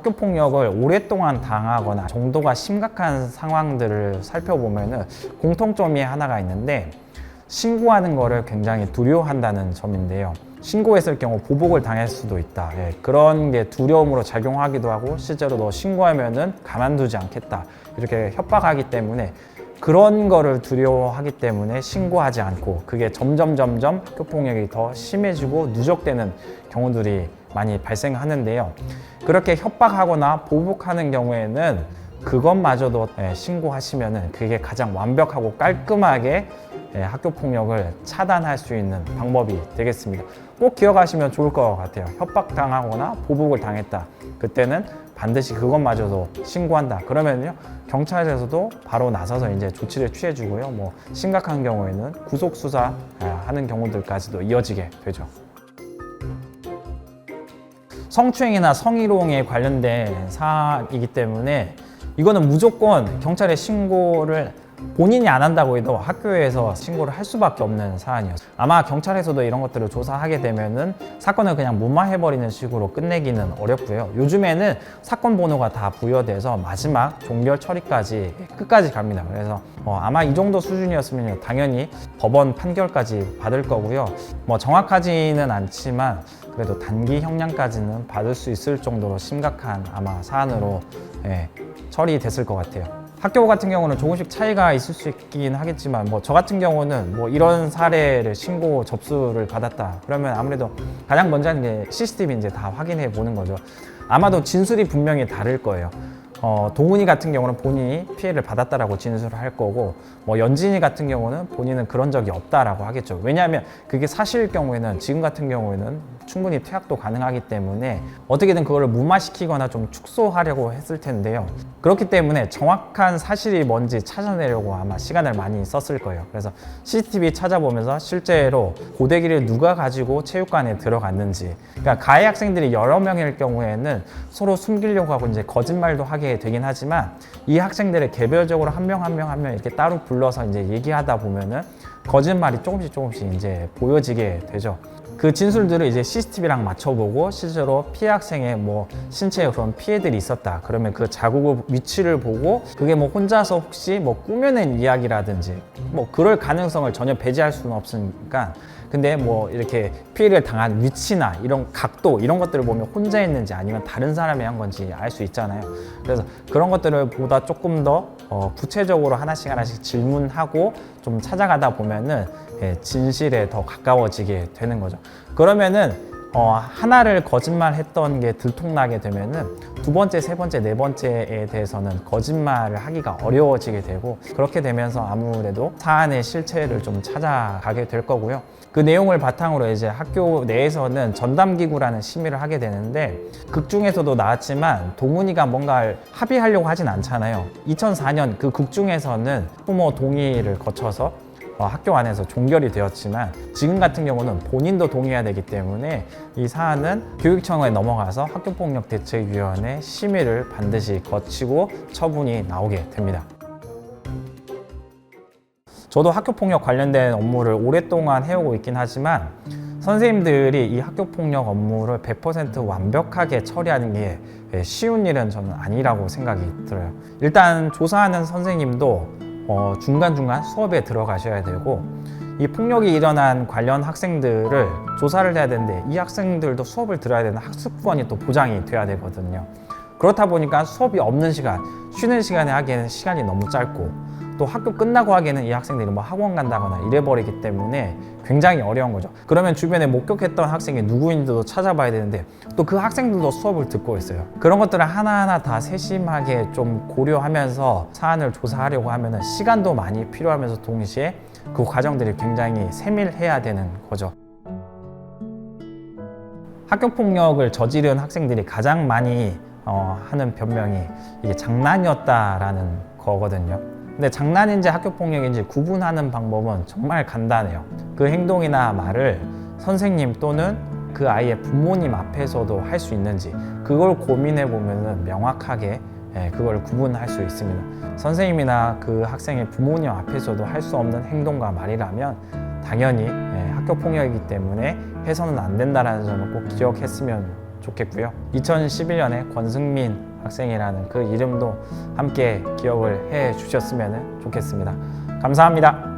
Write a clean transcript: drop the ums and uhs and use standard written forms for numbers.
학교폭력을 오랫동안 당하거나 정도가 심각한 상황들을 살펴보면 공통점이 하나가 있는데, 신고하는 거를 굉장히 두려워한다는 점인데요. 신고했을 경우 보복을 당할 수도 있다. 그런 게 두려움으로 작용하기도 하고, 실제로 너 신고하면은 가만두지 않겠다, 이렇게 협박하기 때문에, 그런 거를 두려워하기 때문에 신고하지 않고, 그게 점점 학교폭력이 더 심해지고 누적되는 경우들이 많이 발생하는데요. 그렇게 협박하거나 보복하는 경우에는 그것마저도 신고하시면은 그게 가장 완벽하고 깔끔하게 학교폭력을 차단할 수 있는 방법이 되겠습니다. 꼭 기억하시면 좋을 것 같아요. 협박당하거나 보복을 당했다, 그때는 반드시 그것마저도 신고한다. 그러면요, 경찰에서도 바로 나서서 이제 조치를 취해주고요. 뭐 심각한 경우에는 구속 수사하는 경우들까지도 이어지게 되죠. 성추행이나 성희롱에 관련된 사안이기 때문에 이거는 무조건 경찰에 신고를 본인이 안 한다고 해도 학교에서 신고를 할 수밖에 없는 사안이었어요. 아마 경찰에서도 이런 것들을 조사하게 되면은 사건을 그냥 무마해버리는 식으로 끝내기는 어렵고요. 요즘에는 사건 번호가 다 부여돼서 마지막 종결 처리까지 끝까지 갑니다. 그래서 아마 이 정도 수준이었으면 당연히 법원 판결까지 받을 거고요. 뭐 정확하지는 않지만 그래도 단기 형량까지는 받을 수 있을 정도로 심각한 아마 사안으로 처리됐을 것 같아요. 학교 같은 경우는 조금씩 차이가 있을 수 있긴 하겠지만, 뭐 저 같은 경우는 뭐 이런 사례를 신고 접수를 받았다 그러면 아무래도 가장 먼저 하는 게 CCTV 이제 다 확인해 보는 거죠. 아마도 진술이 분명히 다를 거예요. 동훈이 같은 경우는 본인이 피해를 받았다라고 진술을 할 거고, 뭐 연진이 같은 경우는 본인은 그런 적이 없다라고 하겠죠. 왜냐하면 그게 사실일 경우에는, 지금 같은 경우에는 충분히 퇴학도 가능하기 때문에 어떻게든 그걸 무마시키거나 좀 축소하려고 했을 텐데요. 그렇기 때문에 정확한 사실이 뭔지 찾아내려고 아마 시간을 많이 썼을 거예요. 그래서 CCTV 찾아보면서 실제로 고데기를 누가 가지고 체육관에 들어갔는지, 그러니까 가해 학생들이 여러 명일 경우에는 서로 숨기려고 하고 이제 거짓말도 하게 되긴 하지만, 이 학생들을 개별적으로 한 명 한 명 이렇게 따로 불러서 이제 얘기하다 보면은 거짓말이 조금씩 이제 보여지게 되죠. 그 진술들을 이제 CCTV랑 맞춰보고 실제로 피해 학생의 뭐 신체에 그런 피해들이 있었다 그러면 그 자국 위치를 보고, 그게 뭐 혼자서 혹시 뭐 꾸며낸 이야기라든지 뭐 그럴 가능성을 전혀 배제할 수는 없으니까, 근데 뭐 이렇게 피해를 당한 위치나 이런 각도 이런 것들을 보면 혼자 했는지 아니면 다른 사람이 한 건지 알 수 있잖아요. 그래서 그런 것들을 보다 조금 더 구체적으로 하나씩 질문하고 좀 찾아가다 보면은 진실에 더 가까워지게 되는 거죠. 그러면은 하나를 거짓말했던 게 들통나게 되면은 두 번째, 세 번째, 네 번째에 대해서는 거짓말을 하기가 어려워지게 되고, 그렇게 되면서 아무래도 사안의 실체를 좀 찾아가게 될 거고요. 그 내용을 바탕으로 이제 학교 내에서는 전담기구라는 심의를 하게 되는데, 극 중에서도 나왔지만 동훈이가 뭔가 합의하려고 하진 않잖아요. 2004년 그 극 중에서는 부모 동의를 거쳐서 학교 안에서 종결이 되었지만, 지금 같은 경우는 본인도 동의해야 되기 때문에 이 사안은 교육청에 넘어가서 학교폭력대책위원회 심의를 반드시 거치고 처분이 나오게 됩니다. 저도 학교폭력 관련된 업무를 오랫동안 해오고 있긴 하지만, 선생님들이 이 학교폭력 업무를 100% 완벽하게 처리하는 게 쉬운 일은 저는 아니라고 생각이 들어요. 일단 조사하는 선생님도 중간중간 수업에 들어가셔야 되고, 이 폭력이 일어난 관련 학생들을 조사를 해야 되는데, 이 학생들도 수업을 들어야 되는 학습권이 또 보장이 돼야 되거든요. 그렇다 보니까 수업이 없는 시간, 쉬는 시간에 하기에는 시간이 너무 짧고, 또 학교 끝나고 하기에는 이 학생들이 뭐 학원 간다거나 이래버리기 때문에 굉장히 어려운 거죠. 그러면 주변에 목격했던 학생이 누구인지도 찾아봐야 되는데, 또 그 학생들도 수업을 듣고 있어요. 그런 것들을 하나하나 다 세심하게 좀 고려하면서 사안을 조사하려고 하면 시간도 많이 필요하면서 동시에 그 과정들이 굉장히 세밀해야 되는 거죠. 학교폭력을 저지른 학생들이 가장 많이 하는 변명이 이게 장난이었다라는 거거든요. 근데 장난인지 학교폭력인지 구분하는 방법은 정말 간단해요. 그 행동이나 말을 선생님 또는 그 아이의 부모님 앞에서도 할 수 있는지, 그걸 고민해 보면 명확하게 그걸 구분할 수 있습니다. 선생님이나 그 학생의 부모님 앞에서도 할 수 없는 행동과 말이라면 당연히 학교폭력이기 때문에 해서는 안 된다는 점을 꼭 기억했으면 좋겠고요. 2011년에 권승민 학생이라는 그 이름도 함께 기억을 해 주셨으면 좋겠습니다. 감사합니다.